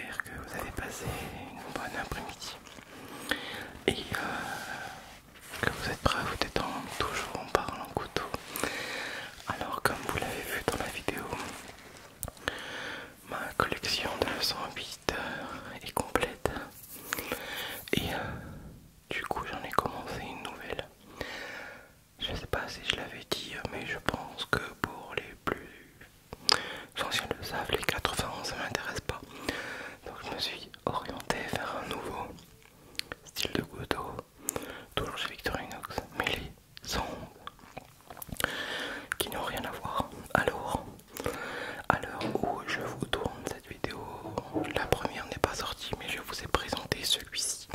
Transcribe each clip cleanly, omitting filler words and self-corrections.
j'espère que vous avez passé une bonne après-midi et que vous êtes prêts à vous détendre toujours en parlant couteau. Alors comme vous l'avez vu dans la vidéo, ma collection de 108 est complète et du coup j'en ai commencé une nouvelle. Je sais pas si je l'avais dit, mais je pense que pour les plus anciens le savent, les 91 ça m'intéresse pas. Donc je me suis orienté vers un nouveau style de couteau, toujours chez Victorinox, mais les 111 qui n'ont rien à voir. Alors, à l'heure où je vous tourne cette vidéo, la première n'est pas sortie, mais je vous ai présenté celui-ci.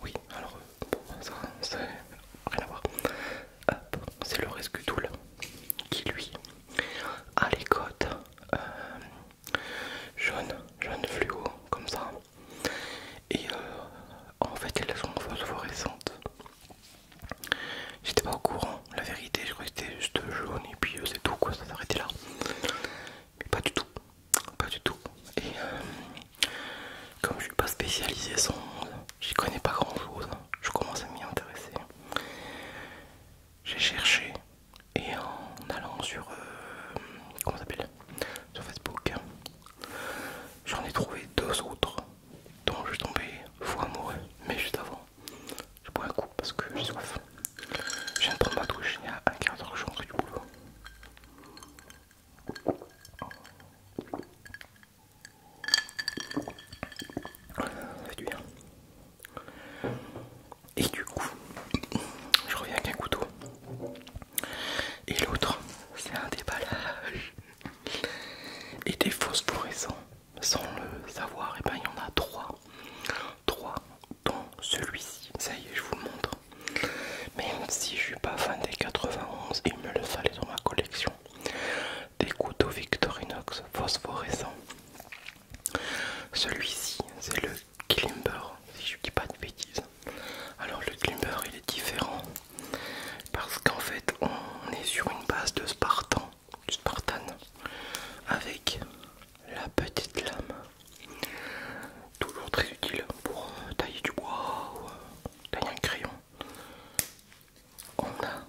Oui, alors bon, ça c'est rien à voir. Hop, c'est le Rescue Tool qui lui a les côtes jaune fluo comme ça. Et en fait elles sont phosphorescentes. J'étais pas au courant, la vérité, je croyais que c'était juste jaune et puis c'est tout quoi, ça s'arrêtait là. Mais pas du tout, pas du tout. Et comme je suis pas spécialisé son, j'y connais pas grand chose, je commence à m'y intéresser. J'ai cherché et en allant sur comment ça s'appelle, sur Facebook, j'en ai trouvé deux autres dont je suis tombé fou amoureux. Mais juste avant, je bois un coup parce que j'ai soif. Je viens de prendre ma douche il y a un quart d'heure que je rentre du boulot. Ça fait du bien. Et du coup, je reviens avec un couteau. Et l'autre, c'est un déballage. Et des phosphorescents. Sans le savoir, et ben il y en a trois. Trois dont celui-ci. Ça y est, je vous le montre. Même si je suis pas fan des 91, il me le fallait dans ma collection. Des couteaux Victorinox phosphorescents. Celui-ci, c'est le Klimber, si je dis pas de bêtises. Alors le Klimber, il est différent parce qu'en fait, on est sur une base de Spartan, du Spartan, avec la petite lame, toujours très utile pour tailler du bois ou tailler un crayon. On a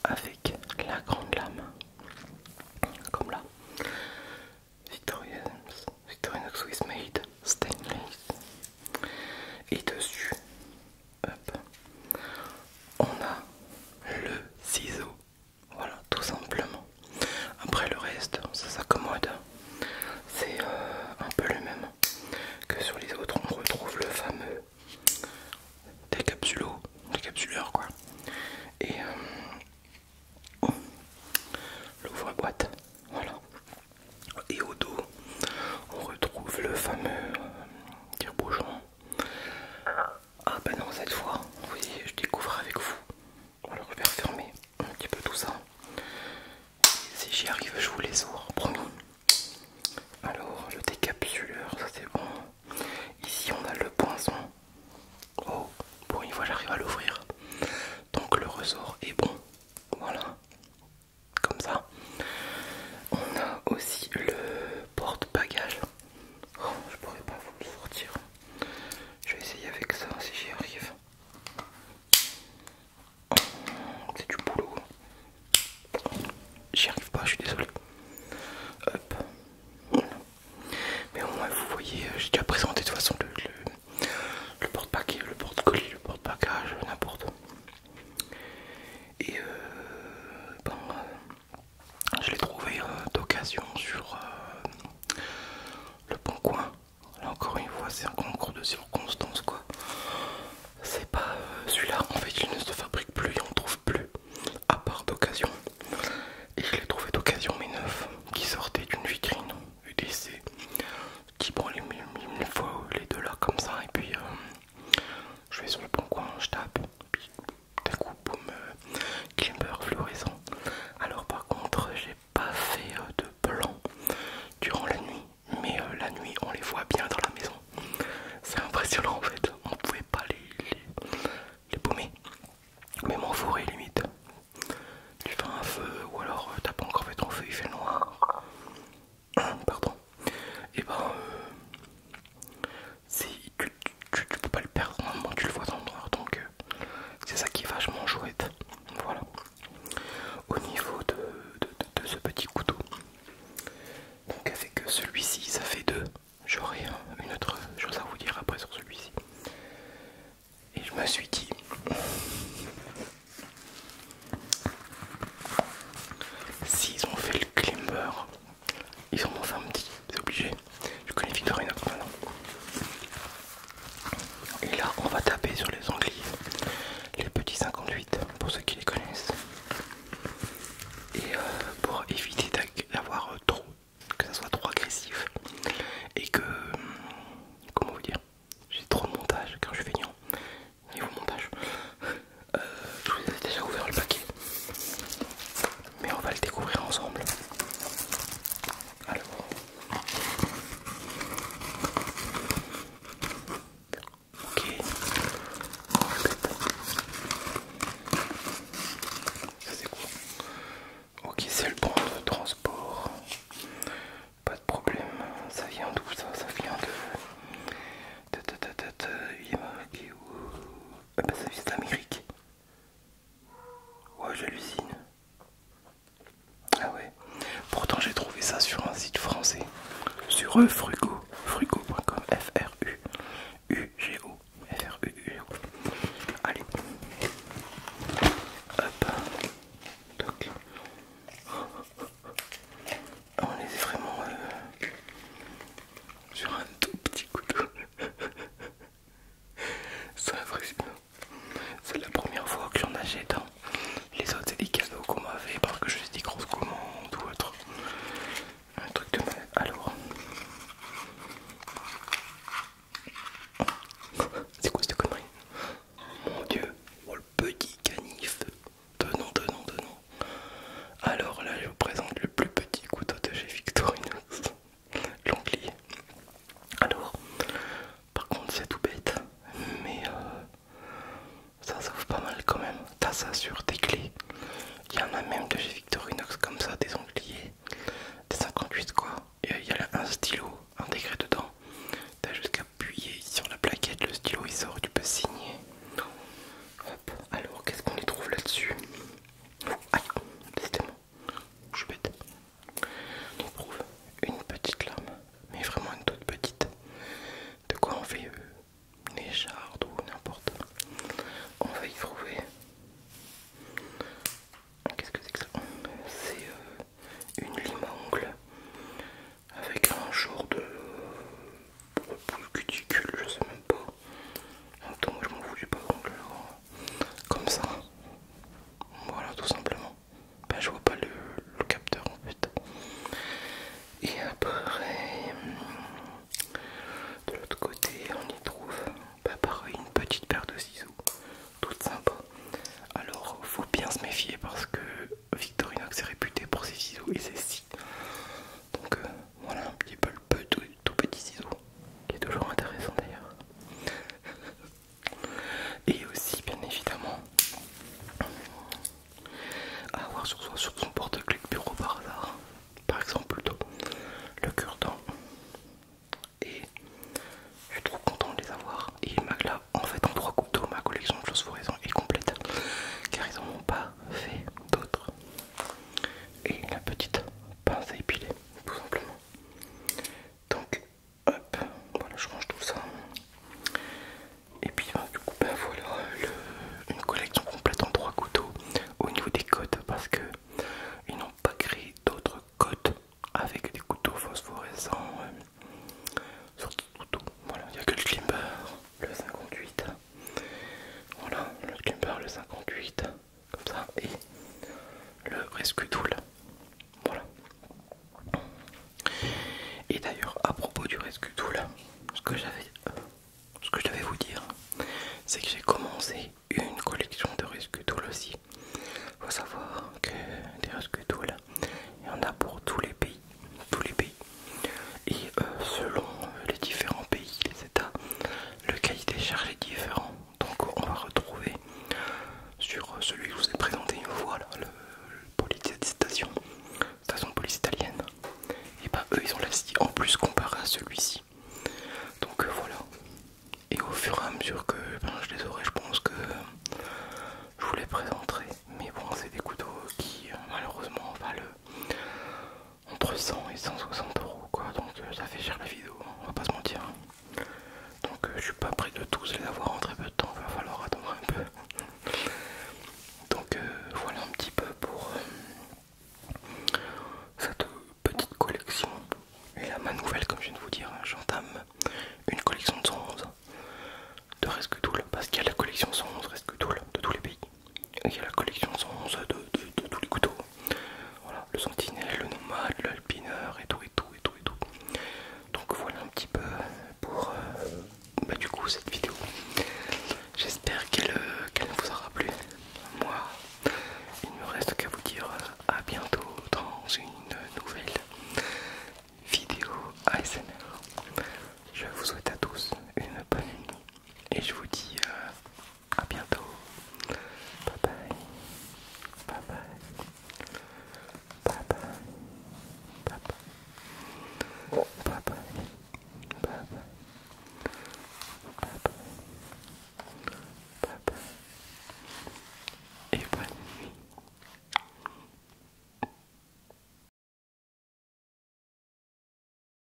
avec la grande lame, comme là, Victorinox Swiss Made Stainless. Et dessus, hop, on a le ciseau. Voilà, tout simplement. Après le reste, ça s'accommode. C'est un peu le même que sur les autres. On retrouve le fameux décapsuleur quoi. Et l'ouvre-boîte. Voilà. Et au dos, on retrouve le fameux tire-bouchon. Ah bah non, cette fois, oui, je découvre avec vous. Alors je vais refermer un petit peu tout ça. Si j'y arrive, je vous les ouvre, promis. Alors, le décapsuleur, ça c'est bon. Ici, on a le poinçon. Oh, pour une fois, j'arrive à l'ouvrir. Donc, le ressort est bon. Voilà. Comme ça. On a aussi le porte-bagages. Oh, je pourrais pas vous le sortir. Je vais essayer avec ça si j'y arrive. C'est du boulot. J'y arrive pas, je suis désolé. Hop. Voilà. Mais au moins vous voyez, j'ai déjà présenté de toute façon le porte-paquet, le porte-colis, le porte-bagage, n'importe. Et bon, je l'ai trouvé d'occasion sur le Bon Coin. Là encore une fois, c'est un concours de circonstances quoi. C'est pas celui-là, en fait il ne se fabrique plus, il en trouve plus, à part d'occasion. Et je l'ai trouvé d'occasion mais neuf, qui sortait d'une vitrine UDC. Qui prend les fois les deux là comme ça et puis je vais sur le Bon Coin, je tape, puis d'un coup boum, Klimber fluorescent. Alors par contre j'ai pas fait de blanc durant la nuit, mais la nuit on les voit bien dans la maison. C'est impressionnant en fait. On va taper sur les anglais, les petits 58 pour ceux qui les connaissent. Et pour éviter d'avoir trop, que ça soit trop agressif et que, comment vous dire, j'ai trop de montage quand je suis feignant. Niveau montage, je vous ai déjà ouvert le paquet, mais on va le découvrir ensemble. Alors, ok, on répète. Ça c'est quoi? Ok, c'est le bon de transport. Pas de problème. Ça vient d'où ça? Ça vient de... Il est marqué où? Ah bah ça vient d'Amérique. Ouais, j'hallucine. Ah ouais. Pourtant j'ai trouvé ça sur un site français. Sur Fruc